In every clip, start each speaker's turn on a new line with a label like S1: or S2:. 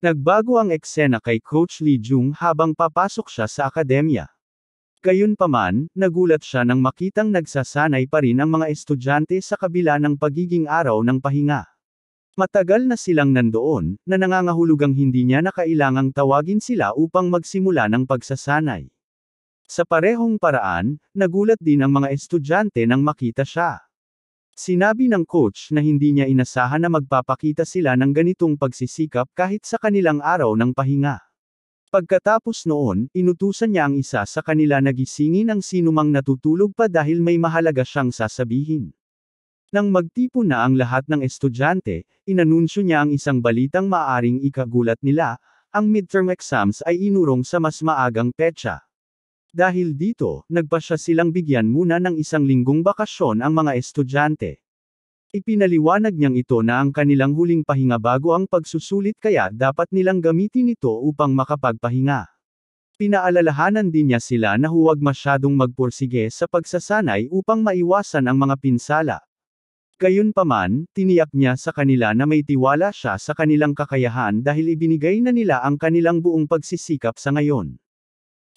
S1: Nagbago ang eksena kay Coach Lee Jung habang papasok siya sa akademya. Gayunpaman, nagulat siya nang makitang nagsasanay pa rin ang mga estudyante sa kabila ng pagiging araw ng pahinga. Matagal na silang nandoon, na nangangahulugang hindi niya na kailangang tawagin sila upang magsimula ng pagsasanay. Sa parehong paraan, nagulat din ang mga estudyante nang makita siya. Sinabi ng coach na hindi niya inasahan na magpapakita sila ng ganitong pagsisikap kahit sa kanilang araw ng pahinga. Pagkatapos noon, inutusan niya ang isa sa kanila na gisingin ang sinumang natutulog pa dahil may mahalaga siyang sasabihin. Nang magtipon na ang lahat ng estudyante, inanunsyo niya ang isang balitang maaaring ikagulat nila, ang midterm exams ay inurong sa mas maagang petsa. Dahil dito, nagpasya silang bigyan muna ng 1 linggong bakasyon ang mga estudyante. Ipinaliwanag niyang ito na ang kanilang huling pahinga bago ang pagsusulit kaya dapat nilang gamitin ito upang makapagpahinga. Pinaalalahanan din niya sila na huwag masyadong magpursige sa pagsasanay upang maiwasan ang mga pinsala. Gayunpaman, tiniyak niya sa kanila na may tiwala siya sa kanilang kakayahan dahil ibinigay na nila ang kanilang buong pagsisikap sa ngayon.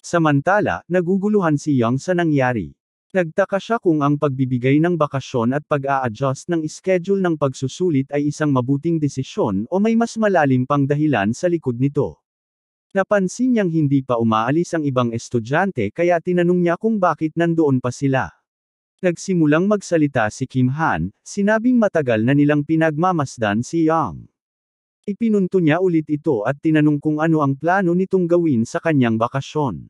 S1: Samantala, naguguluhan si Young sa nangyari. Nagtaka siya kung ang pagbibigay ng bakasyon at pag-a-adjust ng schedule ng pagsusulit ay isang mabuting desisyon o may mas malalim pang dahilan sa likod nito. Napansin niyang hindi pa umaalis ang ibang estudyante kaya tinanong niya kung bakit nandoon pa sila. Nagsimulang magsalita si Kim Han, sinabing matagal na nilang pinagmamasdan si Young. Ipinunto niya ulit ito at tinanong kung ano ang plano nitong gawin sa kanyang bakasyon.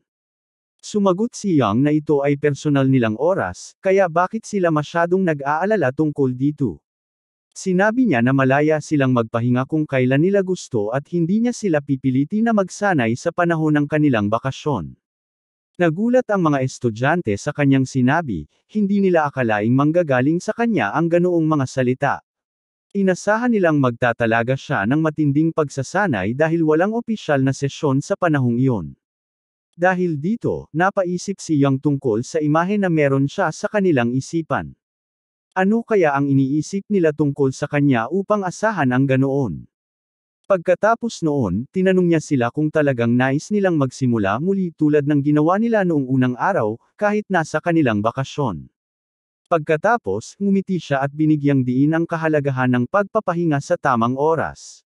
S1: Sumagot si Young na ito ay personal nilang oras, kaya bakit sila masyadong nag-aalala tungkol dito. Sinabi niya na malaya silang magpahinga kung kailan nila gusto at hindi niya sila pipiliti na magsanay sa panahon ng kanilang bakasyon. Nagulat ang mga estudyante sa kanyang sinabi, hindi nila akalaing manggagaling sa kanya ang ganoong mga salita. Inasahan nilang magtatalaga siya ng matinding pagsasanay dahil walang opisyal na sesyon sa panahong iyon. Dahil dito, napaisip si Young tungkol sa imahe na meron siya sa kanilang isipan. Ano kaya ang iniisip nila tungkol sa kanya upang asahan ang ganoon? Pagkatapos noon, tinanong niya sila kung talagang nais nilang magsimula muli tulad ng ginawa nila noong unang araw, kahit nasa kanilang bakasyon. Pagkatapos, ngumiti siya at binigyang diin ang kahalagahan ng pagpapahinga sa tamang oras.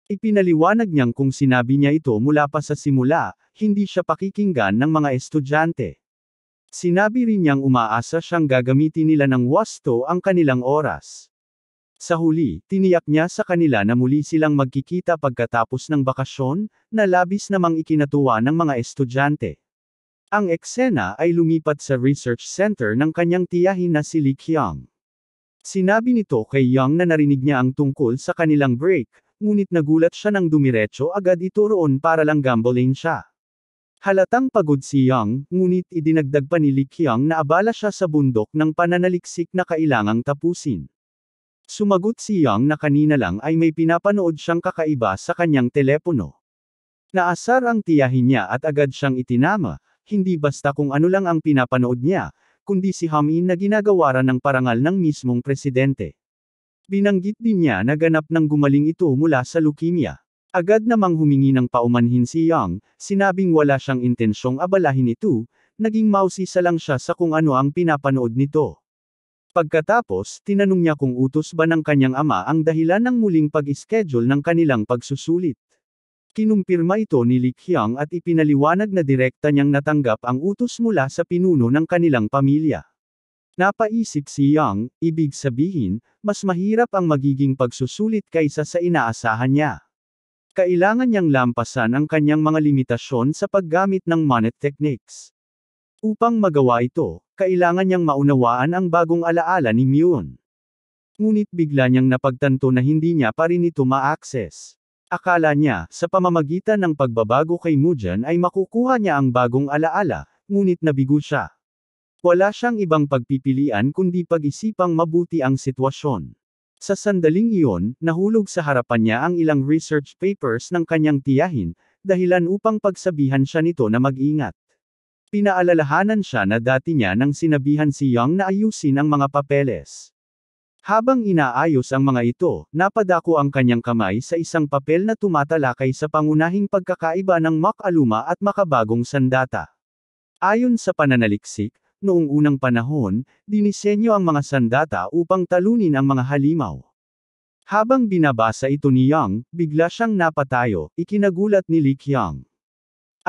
S1: Ipinaliwanag niyang kung sinabi niya ito mula pa sa simula, hindi siya pakikinggan ng mga estudyante. Sinabi rin niyang umaasa siyang gagamitin nila ng wasto ang kanilang oras. Sa huli, tiniyak niya sa kanila na muli silang magkikita pagkatapos ng bakasyon, na labis namang ikinatuwa ng mga estudyante. Ang eksena ay lumipat sa research center ng kanyang tiyahin na si Lee Kyung. Sinabi nito kay Young na narinig niya ang tungkol sa kanilang break, ngunit nagulat siya nang dumiretso agad ito roon para lang gambling siya. Halatang pagod si Young, ngunit idinagdag pa ni Lee Kyung na abala siya sa bundok ng pananaliksik na kailangang tapusin. Sumagot si Young na kanina lang ay may pinapanood siyang kakaiba sa kanyang telepono. Naasar ang tiyahin niya at agad siyang itinama, hindi basta kung ano lang ang pinapanood niya, kundi si Hamin na ginagawaran ng parangal ng mismong presidente. Binanggit din niya na ganap nang gumaling ito mula sa leukemia. Agad namang humingi ng paumanhin si Young, sinabing wala siyang intensyong abalahin ito, naging mausisa lang siya sa kung ano ang pinapanood nito. Pagkatapos, tinanong niya kung utos ba ng kanyang ama ang dahilan ng muling pag-schedule ng kanilang pagsusulit. Kinumpirma ito ni Lee Kyung at ipinaliwanag na direkta niyang natanggap ang utos mula sa pinuno ng kanilang pamilya. Napaisip si Young, ibig sabihin, mas mahirap ang magiging pagsusulit kaysa sa inaasahan niya. Kailangan niyang lampasan ang kanyang mga limitasyon sa paggamit ng Monet techniques. Upang magawa ito, kailangan niyang maunawaan ang bagong alaala ni Myun. Ngunit bigla niyang napagtanto na hindi niya pa rin ito ma-access. Akala niya, sa pamamagitan ng pagbabago kay Mujan ay makukuha niya ang bagong alaala, ngunit nabigo siya. Wala siyang ibang pagpipilian kundi pag-isipang mabuti ang sitwasyon. Sa sandaling iyon, nahulog sa harapan niya ang ilang research papers ng kanyang tiyahin, dahilan upang pagsabihan siya nito na mag-ingat. Pinaalalahanan siya na dati niya nang sinabihan si Young na ayusin ang mga papeles. Habang inaayos ang mga ito, napadako ang kanyang kamay sa isang papel na tumatalakay sa pangunahing pagkakaiba ng makaluma at makabagong sandata. Ayon sa pananaliksik, noong unang panahon, dinisenyo ang mga sandata upang talunin ang mga halimaw. Habang binabasa ito ni Yang, bigla siyang napatayo, ikinagulat ni Li Qiang.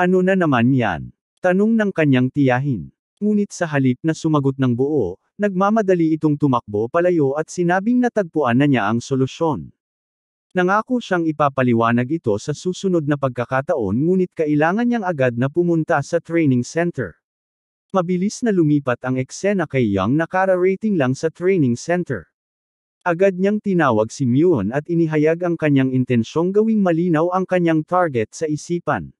S1: Ano na naman yan? Tanong ng kanyang tiyahin. Ngunit sa halip na sumagot ng buo, nagmamadali itong tumakbo palayo at sinabing natagpuan na niya ang solusyon. Nangako siyang ipapaliwanag ito sa susunod na pagkakataon ngunit kailangan niyang agad na pumunta sa training center. Mabilis na lumipat ang eksena kay Yang na kara-rating lang sa training center. Agad niyang tinawag si Myun at inihayag ang kanyang intensyong gawing malinaw ang kanyang target sa isipan.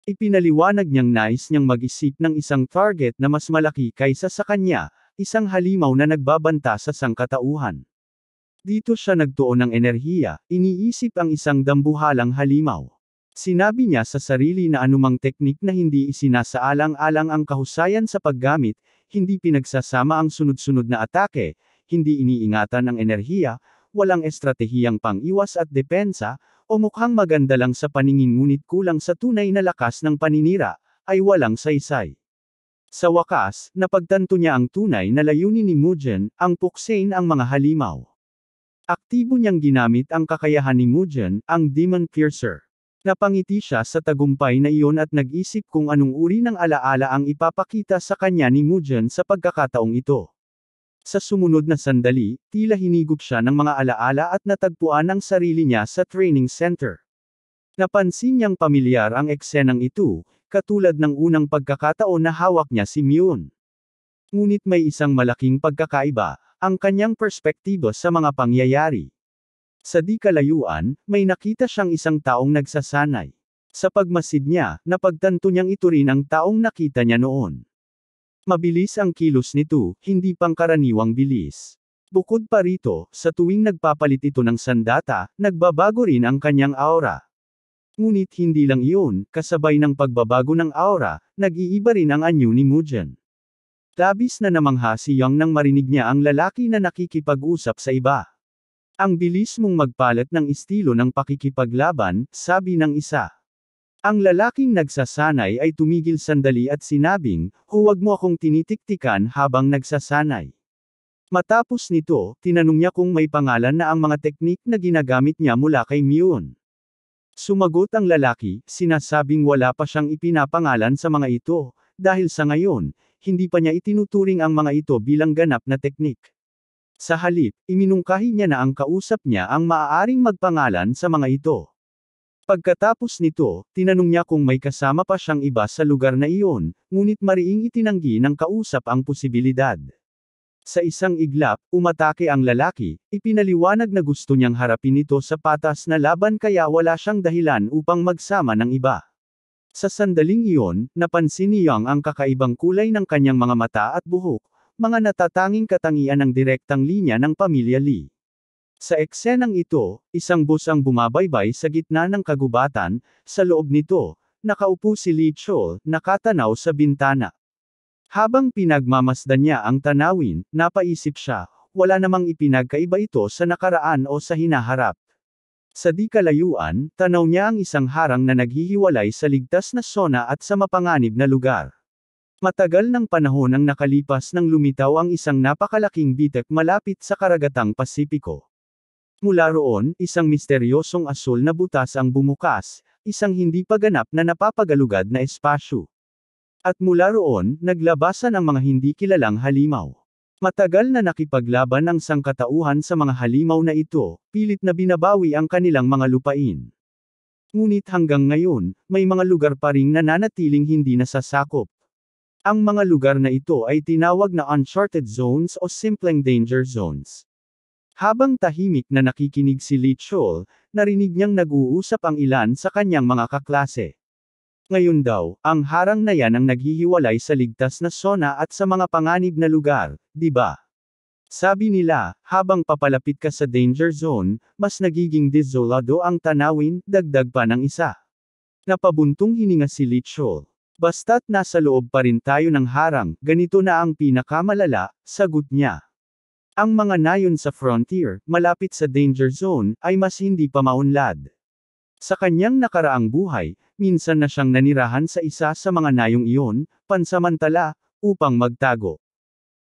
S1: Ipinaliwanag niyang nais niyang mag-isip ng isang target na mas malaki kaysa sa kanya, isang halimaw na nagbabanta sa sangkatauhan. Dito siya nagtuon ng enerhiya, iniisip ang isang dambuhalang halimaw. Sinabi niya sa sarili na anumang teknik na hindi isinasaalang-alang ang kahusayan sa paggamit, hindi pinagsasama ang sunod-sunod na atake, hindi iniingatan ang enerhiya, walang estratehiyang pang-iwas at depensa, o mukhang maganda lang sa paningin ngunit kulang sa tunay na lakas ng paninira, ay walang saysay. Sa wakas, napagtanto niya ang tunay na layunin ni Mugen, ang puksain ang mga halimaw. Aktibo niyang ginamit ang kakayahan ni Mugen, ang Demon Piercer. Napangiti siya sa tagumpay na iyon at nag-isip kung anong uri ng alaala ang ipapakita sa kanya ni Mugen sa pagkakataong ito. Sa sumunod na sandali, tila hinigop siya ng mga alaala at natagpuan ang sarili niya sa training center. Napansin niyang pamilyar ang eksenang ito, katulad ng unang pagkakataon na hawak niya si Myun. Ngunit may isang malaking pagkakaiba, ang kanyang perspektibo sa mga pangyayari. Sa di kalayuan, may nakita siyang isang taong nagsasanay. Sa pagmasid niya, napagtanto niyang ito rin ang taong nakita niya noon. Mabilis ang kilos nito, hindi pangkaraniwang bilis. Bukod pa rito, sa tuwing nagpapalit ito ng sandata, nagbabago rin ang kanyang aura. Ngunit hindi lang iyon, kasabay ng pagbabago ng aura, nag-iiba rin ang anyo ni Mugen. Labis na namangha si Yang nang marinig niya ang lalaki na nakikipag-usap sa iba. Ang bilis mong magpalit ng estilo ng pakikipaglaban, sabi ng isa. Ang lalaking nagsasanay ay tumigil sandali at sinabing, huwag mo akong tinitiktikan habang nagsasanay. Matapos nito, tinanong niya kung may pangalan na ang mga teknik na ginagamit niya mula kay Myun. Sumagot ang lalaki, sinasabing wala pa siyang ipinapangalan sa mga ito, dahil sa ngayon, hindi pa niya itinuturing ang mga ito bilang ganap na teknik. Sa halip, iminungkahi niya na ang kausap niya ang maaaring magpangalan sa mga ito. Pagkatapos nito, tinanong niya kung may kasama pa siyang iba sa lugar na iyon, ngunit mariing itinanggi ng kausap ang posibilidad. Sa isang iglap, umatake ang lalaki, ipinaliwanag na gusto niyang harapin ito sa patas na laban kaya wala siyang dahilan upang magsama ng iba. Sa sandaling iyon, napansin ni Yang ang kakaibang kulay ng kanyang mga mata at buhok, mga natatanging katangian ng direktang linya ng pamilya Lee. Sa eksenang ito, isang bus ang bumabaybay sa gitna ng kagubatan, sa loob nito, nakaupo si Lee Chol, nakatanaw sa bintana. Habang pinagmamasdan niya ang tanawin, napaisip siya, wala namang ipinagkaiba ito sa nakaraan o sa hinaharap. Sa di kalayuan, tanaw niya ang isang harang na naghihiwalay sa ligtas na sona at sa mapanganib na lugar. Matagal ng panahon ang nakalipas nang lumitaw ang isang napakalaking bitak malapit sa karagatang Pasipiko. Mula roon, isang misteryosong asul na butas ang bumukas, isang hindi pa ganap na napapagalugad na espasyo. At mula roon, naglabasan ang mga hindi kilalang halimaw. Matagal na nakipaglaban ang sangkatauhan sa mga halimaw na ito, pilit na binabawi ang kanilang mga lupain. Ngunit hanggang ngayon, may mga lugar pa ring nananatiling hindi nasasakop. Ang mga lugar na ito ay tinawag na uncharted zones o simpleng danger zones. Habang tahimik na nakikinig si Lee Chol, narinig niyang nag-uusap ang ilan sa kanyang mga kaklase. Ngayon daw, ang harang na yan ang naghihiwalay sa ligtas na sona at sa mga panganib na lugar, di ba? Sabi nila, habang papalapit ka sa danger zone, mas nagiging desolado ang tanawin, dagdag pa ng isa. Napabuntong hininga si Lee Chol. Basta't nasa loob pa rin tayo ng harang, ganito na ang pinakamalala, sagot niya. Ang mga nayon sa frontier, malapit sa danger zone, ay mas hindi pa maunlad. Sa kanyang nakaraang buhay, minsan na siyang nanirahan sa isa sa mga nayong iyon, pansamantala, upang magtago.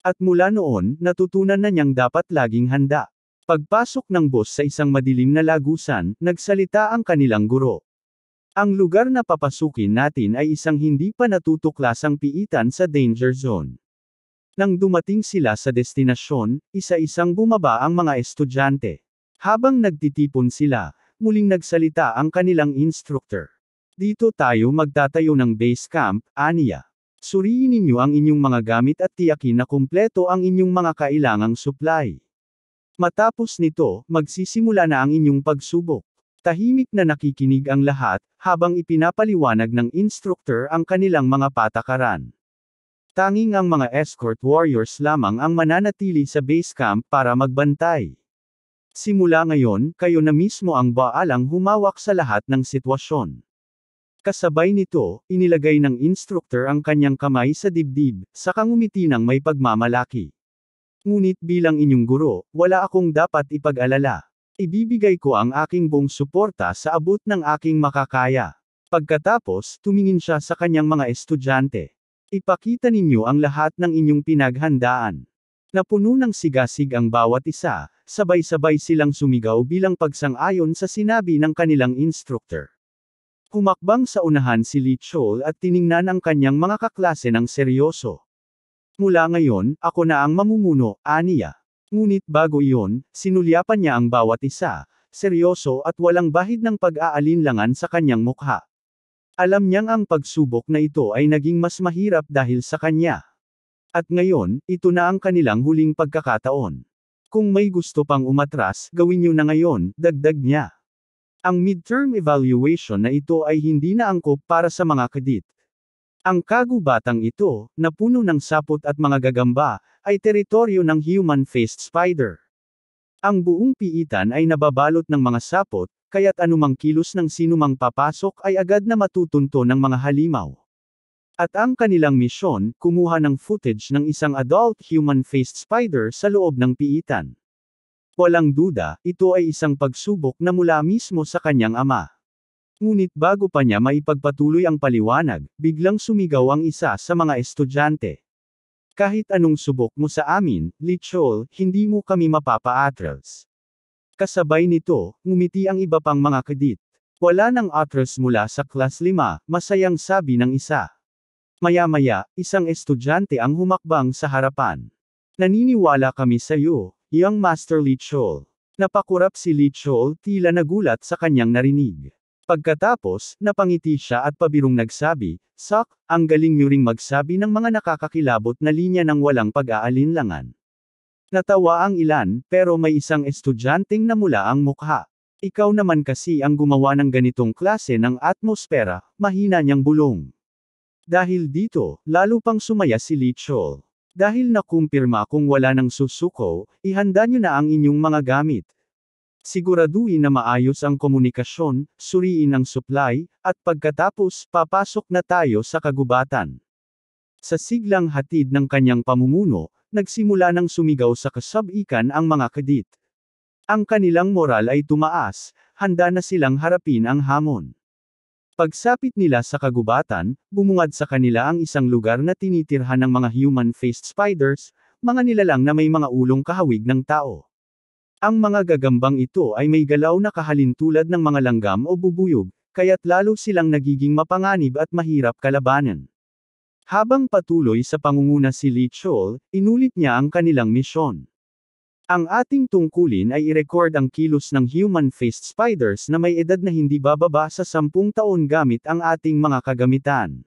S1: At mula noon, natutunan na niyang dapat laging handa. Pagpasok ng boss sa isang madilim na lagusan, nagsalita ang kanilang guro. Ang lugar na papasukin natin ay isang hindi pa natutuklasang piitan sa danger zone. Nang dumating sila sa destinasyon, isa-isang bumaba ang mga estudyante. Habang nagtitipon sila, muling nagsalita ang kanilang instructor. Dito tayo magtatayo ng base camp, aniya. Suriin ninyo ang inyong mga gamit at tiyakin na kumpleto ang inyong mga kailangang supply. Matapos nito, magsisimula na ang inyong pagsubok. Tahimik na nakikinig ang lahat, habang ipinapaliwanag ng instructor ang kanilang mga patakaran. Tanging ang mga escort warriors lamang ang mananatili sa base camp para magbantay. Simula ngayon, kayo na mismo ang baalang humawak sa lahat ng sitwasyon. Kasabay nito, inilagay ng instructor ang kanyang kamay sa dibdib, saka ngumiti ng may pagmamalaki. Ngunit bilang inyong guro, wala akong dapat ipag-alala. Ibibigay ko ang aking buong suporta sa abot ng aking makakaya. Pagkatapos, tumingin siya sa kanyang mga estudyante. Ipakita ninyo ang lahat ng inyong pinaghandaan. Napuno ng sigasig ang bawat isa, sabay-sabay silang sumigaw bilang pagsang-ayon sa sinabi ng kanilang instructor. Humakbang sa unahan si Lee Chol at tiningnan ang kanyang mga kaklase ng seryoso. Mula ngayon, ako na ang mamumuno, aniya. Ngunit bago iyon, sinulyapan niya ang bawat isa, seryoso at walang bahid ng pag-aalinlangan sa kanyang mukha. Alam niyang ang pagsubok na ito ay naging mas mahirap dahil sa kanya. At ngayon, ito na ang kanilang huling pagkakataon. Kung may gusto pang umatras, gawin niyo na ngayon, dagdag niya. Ang midterm evaluation na ito ay hindi na angkop para sa mga kadit. Ang kagubatang ito, na puno ng sapot at mga gagamba, ay teritoryo ng human-faced spider. Ang buong piitan ay nababalot ng mga sapot, kaya't anumang kilos ng sinumang papasok ay agad na matutunto ng mga halimaw. At ang kanilang misyon, kumuha ng footage ng isang adult human-faced spider sa loob ng piitan. Walang duda, ito ay isang pagsubok na mula mismo sa kanyang ama. Ngunit bago pa niya maipagpatuloy ang paliwanag, biglang sumigaw ang isa sa mga estudyante. Kahit anong subok mo sa amin, Lee Chol, hindi mo kami mapapa-atras. Kasabay nito, ngumiti ang iba pang mga kadit. Wala nang atras mula sa class 5, masayang sabi ng isa. Maya-maya, isang estudyante ang humakbang sa harapan. Naniniwala kami sa iyo, Young Master Lee Chol. Napakurap si Lee Chol, tila nagulat sa kanyang narinig. Pagkatapos, napangiti siya at pabirong nagsabi, Sok, ang galing niyo ring magsabi ng mga nakakakilabot na linya ng walang pag-aalinlangan. Natawa ang ilan, pero may isang estudyanteng namula ang mukha. Ikaw naman kasi ang gumawa ng ganitong klase ng atmosfera, mahina niyang bulong. Dahil dito, lalo pang sumaya si Lee Chol. Dahil nakumpirma kung wala nang susuko, ihanda niyo na ang inyong mga gamit. Siguraduhin na maayos ang komunikasyon, suriin ang supply, at pagkatapos, papasok na tayo sa kagubatan. Sa siglang hatid ng kanyang pamumuno, nagsimula ng sumigaw sa kasab-ikan ang mga kadit. Ang kanilang moral ay tumaas, handa na silang harapin ang hamon. Pagsapit nila sa kagubatan, bumungad sa kanila ang isang lugar na tinitirhan ng mga human-faced spiders, mga nilalang na may mga ulong kahawig ng tao. Ang mga gagambang ito ay may galaw na kahalintulad ng mga langgam o bubuyog, kaya't lalo silang nagiging mapanganib at mahirap kalabanan. Habang patuloy sa pangunguna si Lee Chol, inulit niya ang kanilang misyon. Ang ating tungkulin ay i-record ang kilos ng human-faced spiders na may edad na hindi bababa sa 10 taon gamit ang ating mga kagamitan.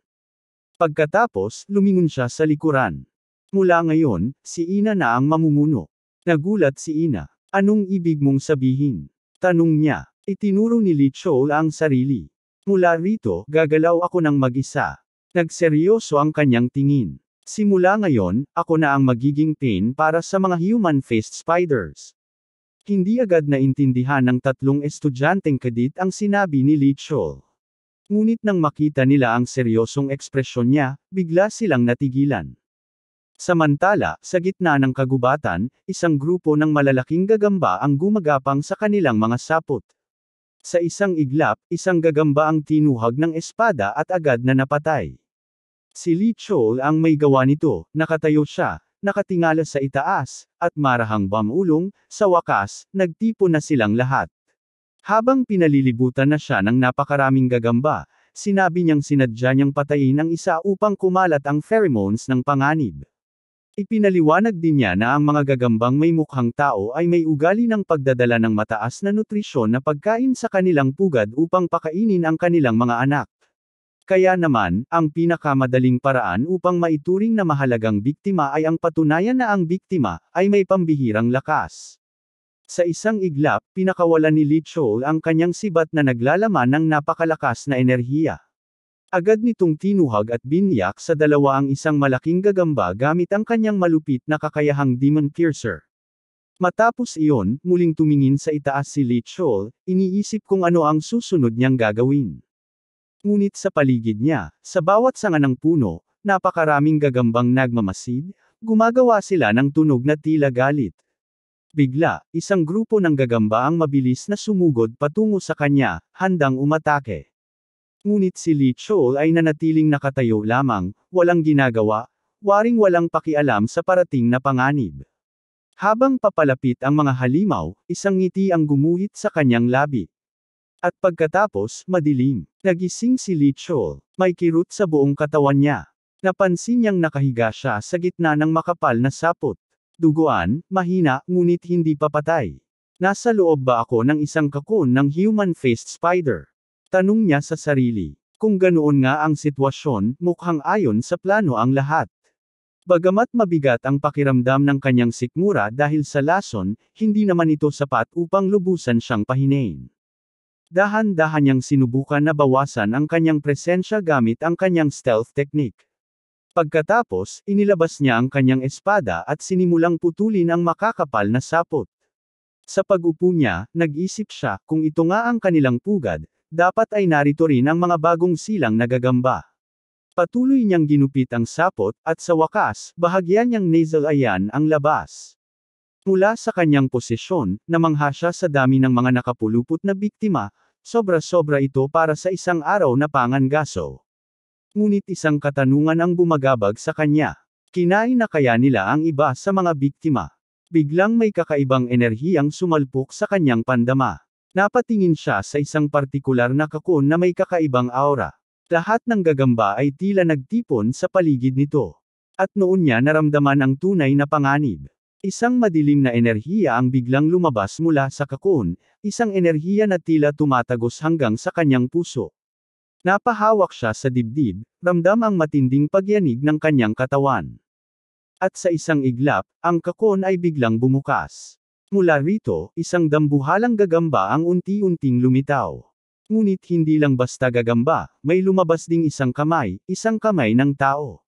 S1: Pagkatapos, lumingon siya sa likuran. Mula ngayon, si Ina na ang mamumuno. Nagulat si Ina. Anong ibig mong sabihin? Tanong niya. Itinuro ni Lee Chol ang sarili. Mula rito, gagalaw ako ng mag-isa. Nagseryoso ang kanyang tingin. Simula ngayon, ako na ang magiging pain para sa mga human-faced spiders. Hindi agad naintindihan ng tatlong estudyanteng kadit ang sinabi ni Lee Chol. Ngunit nang makita nila ang seryosong ekspresyon niya, bigla silang natigilan. Samantala, sa gitna ng kagubatan, isang grupo ng malalaking gagamba ang gumagapang sa kanilang mga sapot. Sa isang iglap, isang gagamba ang tinuhag ng espada at agad na napatay. Si Lee Chol ang may gawa nito, nakatayo siya, nakatingala sa itaas, at marahang bamulong, sa wakas, nagtipon na silang lahat. Habang pinalilibutan na siya ng napakaraming gagamba, sinabi niyang sinadya niyang patayin ang isa upang kumalat ang pheromones ng panganib. Ipinaliwanag din niya na ang mga gagambang may mukhang tao ay may ugali ng pagdadala ng mataas na nutrisyon na pagkain sa kanilang pugad upang pakainin ang kanilang mga anak. Kaya naman, ang pinakamadaling paraan upang maituring na mahalagang biktima ay ang patunayan na ang biktima ay may pambihirang lakas. Sa isang iglap, pinakawalan ni Lee Chol ang kanyang sibat na naglalaman ng napakalakas na enerhiya. Agad nitong tinuhag at binyak sa dalawa ang isang malaking gagamba gamit ang kanyang malupit na kakayahang Demon Piercer. Matapos iyon, muling tumingin sa itaas si Lee Chol, iniisip kung ano ang susunod niyang gagawin. Ngunit sa paligid niya, sa bawat sanga ng puno, napakaraming gagambang nagmamasid, gumagawa sila ng tunog na tila galit. Bigla, isang grupo ng gagamba ang mabilis na sumugod patungo sa kanya, handang umatake. Ngunit si Lee Chol ay nanatiling nakatayo lamang, walang ginagawa, waring-walang pakialam sa parating na panganib. Habang papalapit ang mga halimaw, isang ngiti ang gumuhit sa kanyang labi. At pagkatapos, madilim. Nagising si Lee Chol, may kirot sa buong katawan niya. Napansin niyang nakahiga siya sa gitna ng makapal na sapot. Duguan, mahina, ngunit hindi papatay. Nasa loob ba ako ng isang kakon ng human-faced spider? Tanong niya sa sarili. Kung ganoon nga ang sitwasyon, mukhang ayon sa plano ang lahat. Bagamat mabigat ang pakiramdam ng kanyang sikmura dahil sa lason, hindi naman ito sapat upang lubusan siyang pahinain. Dahan-dahan niyang sinubukan na bawasan ang kanyang presensya gamit ang kanyang stealth technique. Pagkatapos, inilabas niya ang kanyang espada at sinimulang putulin ang makakapal na sapot. Sa pag-upo niya, nag-isip siya, kung ito nga ang kanilang pugad, dapat ay narito rin ang mga bagong silang na gagamba. Patuloy niyang ginupit ang sapot, at sa wakas, bahagya niyang nasal ayan ang labas. Mula sa kanyang posisyon, namangha siya sa dami ng mga nakapulupot na biktima, sobra-sobra ito para sa isang araw na pangangaso. Ngunit isang katanungan ang bumagabag sa kanya. Kinain na kaya nila ang iba sa mga biktima? Biglang may kakaibang enerhiyang sumalpok sa kanyang pandama. Napatingin siya sa isang partikular na kakon na may kakaibang aura. Lahat ng gagamba ay tila nagtipon sa paligid nito. At noon niya naramdaman ang tunay na panganib. Isang madilim na enerhiya ang biglang lumabas mula sa kakon, isang enerhiya na tila tumatagos hanggang sa kanyang puso. Napahawak siya sa dibdib, ramdam ang matinding pagyanig ng kanyang katawan. At sa isang iglap, ang kakon ay biglang bumukas. Mula rito, isang dambuhalang gagamba ang unti-unting lumitaw. Ngunit hindi lang basta gagamba, may lumabas ding isang kamay ng tao.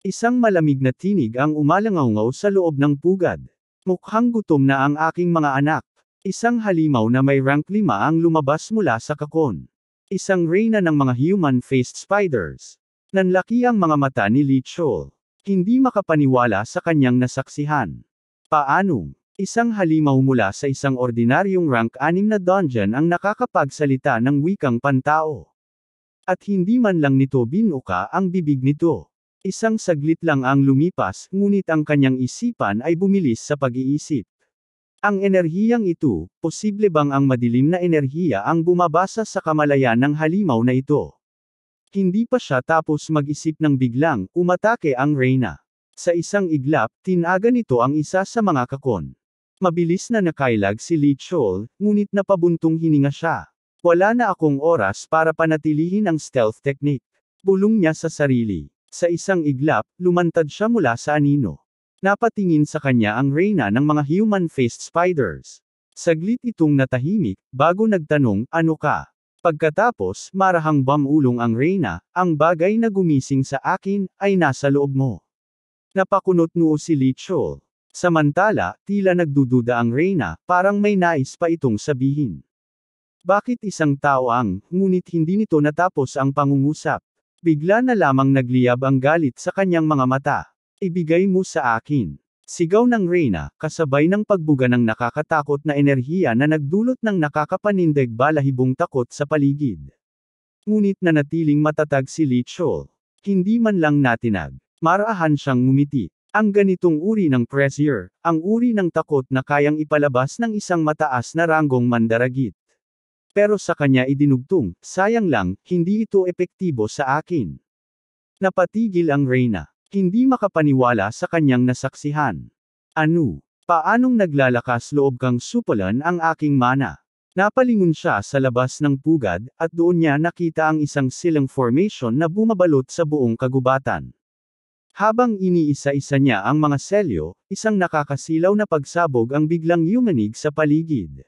S1: Isang malamig na tinig ang umalangaw sa loob ng pugad. Mukhang gutom na ang aking mga anak. Isang halimaw na may rank 5 ang lumabas mula sa kakon. Isang reyna ng mga human-faced spiders. Nanlaki ang mga mata ni Lee Chol. Hindi makapaniwala sa kanyang nasaksihan. Paanong? Isang halimaw mula sa isang ordinaryong rank 6 na dungeon ang nakakapagsalita ng wikang pantao. At hindi man lang nito binuka ang bibig nito. Isang saglit lang ang lumipas, ngunit ang kanyang isipan ay bumilis sa pag-iisip. Ang enerhiyang ito, posible bang ang madilim na enerhiya ang bumabasa sa kamalayan ng halimaw na ito? Hindi pa siya tapos mag-isip ng biglang, umatake ang reyna. Sa isang iglap, tinaga nito ang isa sa mga kakon. Mabilis na nakailag si Lee Chol, ngunit napabuntong hininga siya. Wala na akong oras para panatilihin ang stealth technique. Bulong niya sa sarili. Sa isang iglap, lumantad siya mula sa anino. Napatingin sa kanya ang reyna ng mga human-faced spiders. Saglit itong natahimik, bago nagtanong, ano ka? Pagkatapos, marahang bamulong ang reyna, ang bagay na gumising sa akin, ay nasa loob mo. Napakunot noo si Lee Chol. Samantala, tila nagdududa ang reyna, parang may nais pa itong sabihin. Bakit isang tao ang, ngunit hindi nito natapos ang pangungusap. Bigla na lamang nagliyab ang galit sa kanyang mga mata. Ibigay mo sa akin. Sigaw ng Reyna, kasabay ng pagbuga ng nakakatakot na enerhiya na nagdulot ng nakakapanindig balahibong takot sa paligid. Ngunit nanatiling matatag si Lee Chol. Hindi man lang natinag. Marahan siyang ngumiti. Ang ganitong uri ng pressure, ang uri ng takot na kayang ipalabas ng isang mataas na ranggong mandaragit. Pero sa kanya idinugtong, sayang lang, hindi ito epektibo sa akin. Napatigil ang Reyna. Hindi makapaniwala sa kanyang nasaksihan. Ano? Paanong naglalakas loob kang supalan ang aking mana? Napalingon siya sa labas ng pugad, at doon niya nakita ang isang silang formation na bumabalot sa buong kagubatan. Habang iniisa-isa niya ang mga selyo, isang nakakasilaw na pagsabog ang biglang yumanig sa paligid.